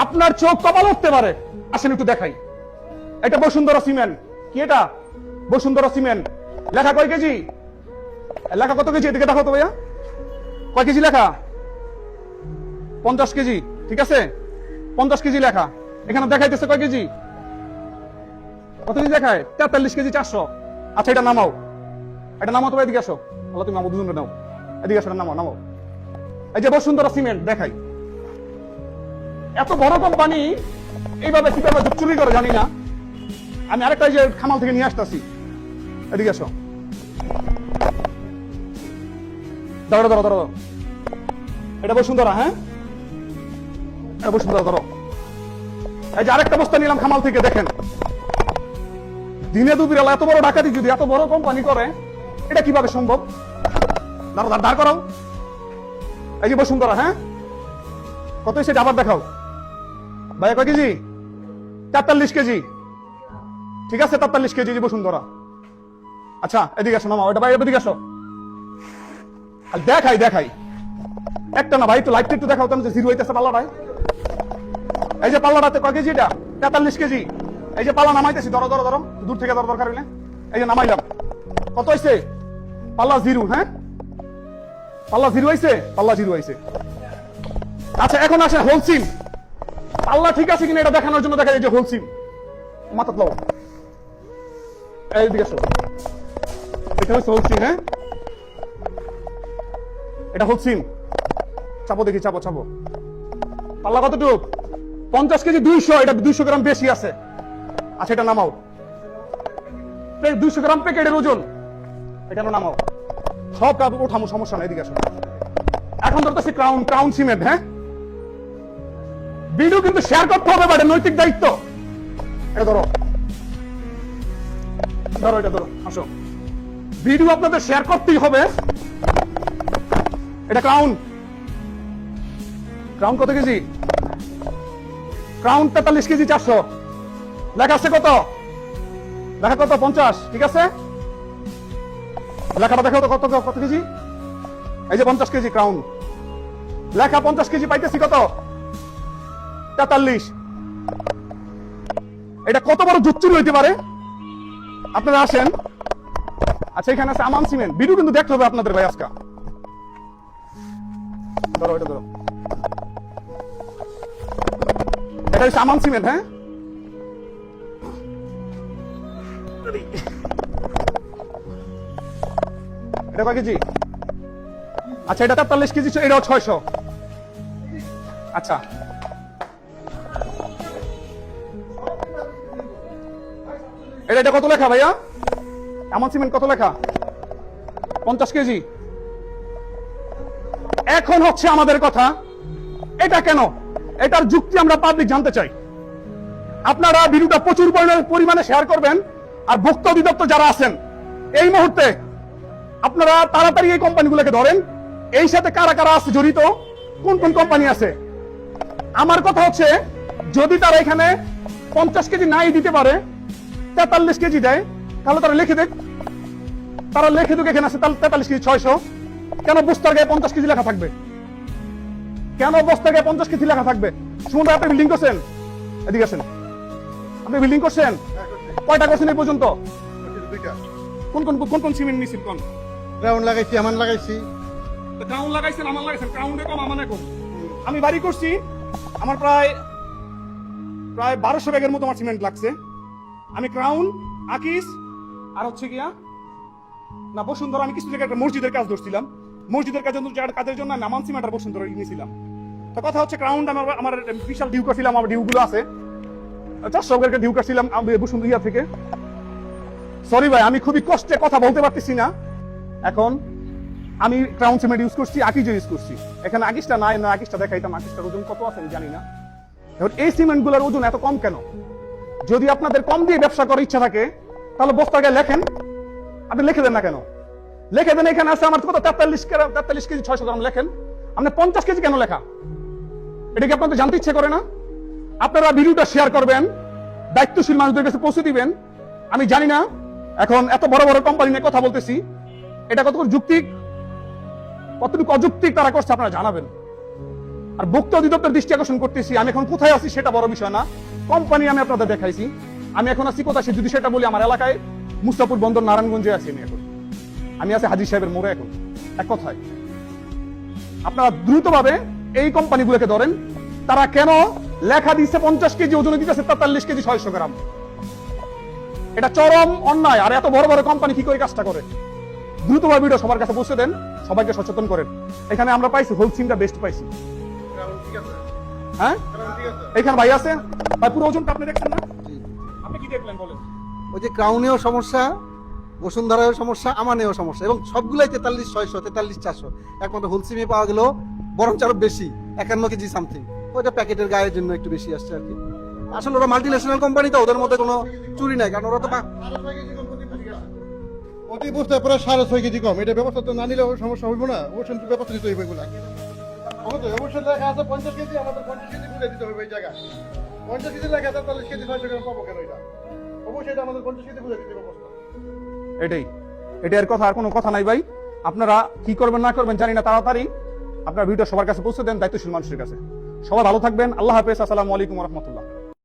আপনার চোখ কপাল উঠতে পারে। আসেন একটু দেখাই। এটা বসুন্ধরা সিমেন্ট। কি এটা? বসুন্ধরা সিমেন্ট। লেখা কয় কেজি? লেখা কত কেজি? এদিকে দেখো তো ভাইয়া, কয় কেজি লেখা? 50 কেজি। ঠিক আছে, 50 কেজি লেখা। এখানে দেখাইতেছে কয় কেজি? কত কেজি দেখায়? 43 কেজি 400। আচ্ছা, এটা নামাও, এটা নামাও তো। এদিকে আসো, আল্লাহ তুমি আমার দুজনে নাও, এদিকে আসো, নামাও নামাও। এই যে বসুন্ধরা সিমেন্ট দেখাই। এত বড় কোম্পানি এইভাবে কিভাবে চুরি করে জানি না। আমি আরেকটা যে খামাল থেকে নিয়ে আসতেছি, এদিকে আসো। ধরো ধরো ধরো, এটা বসুন্ধরা। হ্যাঁ, এটা বসুন্ধরা। ধরো, এই যে আরেকটা বস্তা নিলাম খামাল থেকে। দেখেন, দিনে দুপুরে এত বড় ডাকাতি যদি এত বড় কোম্পানি করে, এটা কিভাবে সম্ভব? দাঁড় করাও। এই যে বসুন্ধরা। হ্যাঁ, কত সেটা আবার দেখাও ভাইয়া। কয় কেজি? 43 কেজি। ঠিক আছে, 43 কেজি যে বসুন্ধরা। আচ্ছা, এদিকে আসো, নামাও এটা ভাই, এদিকে আসো। দেখাই দেখাই, একটা না ভাই, একটু লাইটটা একটু দেখাও তো, যে জিরো হইতেছে পাল্লাটায়। এই যে পাল্লাটাতে কয় কেজি? এটা 43 কেজি। এই যে পাল্লা নামাইতেছি, ধরো ধরো ধরো, দূর থেকে ধরো, দরকার হইলে। এই যে নামাইলাম। কত হয়েছে? পাল্লা জিরো। হ্যাঁ, পাল্লা জিরো হয়েছে, পাল্লা জিরো হয়েছে। আচ্ছা, এখন আসে হোলসিম। পাল্লা ঠিক আছে কিনা এটা দেখানোর জন্য দেখা যায় যে হোলসিম। মাথা লাও, এইদিকে আসো। এটা হচ্ছে হোলসিম। হ্যাঁ, এটা হোলসিম। চাপো দেখি, চাপো চাপো। পাল্লা কতটুক? 50 কেজি 200। এটা 200 গ্রাম বেশি আছে। আচ্ছা, এটা নামাও। 200 গ্রাম প্যাকেটের ওজন। এটা নামাও, সব কাজ ওঠামো, সমস্যা নাই। এদিকে আসো। এখন ধরতেছি ক্রাউন, ক্রাউন সিমেন্ট। হ্যাঁ, ভিডিও কিন্তু শেয়ার করতে হবে, বাট নৈতিক দায়িত্ব। এটা ধরো ধরো, এটা ধরো, আসো। ভিডিও আপনাদের শেয়ার করতেই হবে। এটা ক্রাউন। ক্রাউন কত কেজি? Crown 43 KG 400। লেখা আছে কত? লেখা কত? 50। ঠিক আছে, লেখাটা দেখো তো, কত কত কেজি? এই যে 50 কেজি ক্রাউন লেখা। 50 কেজি পাইতেছি কত? 43। এটা কত বড় জুচ্চুরি হইতে পারে? আপনারা আসেন। আচ্ছা, এখানে আছে আমান সিমেন্ট। ভিডিও কিন্তু দেখতে হবে আপনাদের ভাই আজকে। ধরো, এটা ধরো, এটা হচ্ছে আমান সিমেন্ট। হ্যাঁ, এটা কয় কেজি? আচ্ছা, এটা 43 কেজি, এটাও 600। আচ্ছা, এটা কত লেখা ভাইয়া? আমান সিমেন্ট কত লেখা? 50 কেজি। এখন হচ্ছে আমাদের কথা, এটা কেন? এটার যুক্তি আমরা পাবলিক জানতে চাই। আপনারা ভিডিওটা প্রচুর পরিমাণে শেয়ার করবেন। আর ভোক্তা অধিদপ্তর যারা আছেন, এই মুহূর্তে আপনারা তাড়াতাড়ি এই কোম্পানিগুলোকে ধরেন। এই সাথে কারা কারা আছে জড়িত, কোন কোন কোম্পানি আছে। আমার কথা হচ্ছে, যদি তারা এখানে 50 কেজি নাই দিতে পারে, 43 কেজি দেয়, তাহলে তারা লিখে দেখ। তারা লিখে দেখ এখানে আছে 43 কেজি 600। কেন বস্তার গায়ে 50 কেজি লেখা থাকবে? কেন বস্তার গায়ে 50 কেজি লেখা থাকবে? সুমন ভাই, আপনি বিল্ডিং করছেন? এদিকে আসেন। আপনি বিল্ডিং করছেন? কয়টা করছেন এই পর্যন্ত? কোন কোন কোন কোন সিমেন্ট নিছেন? কোন ক্রাউন লাগাইছি, আমান লাগাইছি। ক্রাউন লাগাইছেন, আমান লাগাইছেন। ক্রাউনে কম, আমানে কম। আমি বাড়ি করছি, আমার প্রায় 1200 ব্যাগের মতো আমার সিমেন্ট লাগছে। আমি ক্রাউন, আকিস, আর হচ্ছে গিয়া না বসুন্ধরা। আমি কিছু জায়গায় একটা মসজিদের কাজ ধরছিলাম। মসজিদের কাজের জন্য আমি আমান সিমেন্ট আর বসুন্ধরা নিয়েছিলাম। তো কথা হচ্ছে, ক্রাউন আমার বিশাল ডিউ করছিলাম। আমার ডিউ গুলো আছে 400 ব্যাগের ডিউ করছিলাম বসুন্ধরা থেকে। সরি ভাই, আমি খুবই কষ্টে কথা বলতে পারতেছি না। এখন আমি ক্রাউন সিমেন্ট ইউজ করছি, আকিজ ইউজ করছি। এখানে আকিসটা নাই, না আকিসটা দেখাইতাম। আকিসটার ওজন কত আছে আমি জানি না। এখন এই সিমেন্ট গুলোর ওজন এত কম কেন? যদি আপনাদের কম দিয়ে ব্যবসা করার ইচ্ছা থাকে, তাহলে বস্তার গায়ে লেখেন। আপনি লিখে দেন না কেন? লিখে দেন এখানে আছে আমার কত 43 কেজি 600 গ্রাম লেখেন। আপনি 50 কেজি কেন লেখা? এটা কি আপনাদের জানতে ইচ্ছে করে না? আপনারা ভিডিওটা শেয়ার করবেন, দায়িত্বশীল মানুষদের কাছে পৌঁছে দিবেন। আমি জানি না এখন এত বড় বড় কোম্পানি নিয়ে কথা বলতেছি, এটা কতটুকু যুক্তিক, কতটুকু অযৌক্তিক তারা করছে আপনারা জানাবেন। আর ভোক্তা অধিদপ্তর দৃষ্টি আকর্ষণ করতেছি, আমি এখন কোথায় আছি সেটা বড় বিষয় না, কোম্পানি আমি আপনাদের দেখাইছি। আমি এখন আছি কোথায় যদি সেটা বলি, আমার এলাকায় মুস্তাপুর বন্দর নারায়ণগঞ্জে আছি আমি আছি হাজী সাহেবের মোড়ে। এখন এক কথায় আপনারা দ্রুতভাবে এই কোম্পানিগুলোকে ধরেন। তারা কেন লেখা দিচ্ছে 50 কেজি, ওজনে দিতেছে 43 কেজি 600 গ্রাম? এটা চরম অন্যায়। আর এত বড় বড় কোম্পানি কি করে কাজটা করে? দ্রুতভাবে ভিডিও সবার কাছে পৌঁছে দেন, সবাইকে সচেতন করেন। এখানে আমরা পাইছি হোলসিমটা বেস্ট পাইছি। হ্যাঁ, এখানে ভাই আছে ভাই, পুরো ওজনটা আপনি দেখছেন না? আপনি কি দেখলেন বলেন? ওই যে ক্রাউনেও সমস্যা, বসুন্ধরায়ও সমস্যা, আমানেও সমস্যা, এবং সবগুলাই 43,600, 43,400। একমাত্র হোলসিমে পাওয়া গেল বরঞ্চ আরো বেশি, 51 কেজি সামথিং। ওইটা প্যাকেটের গায়ের জন্য একটু বেশি আসছে আর কি। আসলে ওরা মাল্টি ন্যাশনাল কোম্পানি, তো ওদের মধ্যে কোনো চুরি নাই, কারণ ওরা তো অতি বস্তায় প্রায় 6.5 কেজি কম। এটা ব্যবস্থা তো না নিলে সমস্যা হইব না, অবশ্যই তো ব্যবস্থা নিতে হইব এগুলা। অবশ্যই লেখা আছে 50 কেজি, আমাদের 50 কেজি বুঝে দিতে হবে এই জায়গায়। 50 কেজি লেখা 43 কেজি 600 গ্রাম পাবো কেন? এটা অবশ্যই এটা আমাদের 50 কেজি বুঝে দিতে ব্যবস্থা। এটার কথা আর কোনো কথা নাই ভাই। আপনারা কি করবেন না করবেন জানি না, তাড়াতাড়ি আপনার ভিডিও সবার কাছে পৌঁছে দেন, দায়িত্বশীল মানুষের কাছে। সবাই ভালো থাকবেন, আল্লাহ হাফেজ, আসসালামু আলাইকুম ওয়া রাহমাতুল্লাহ।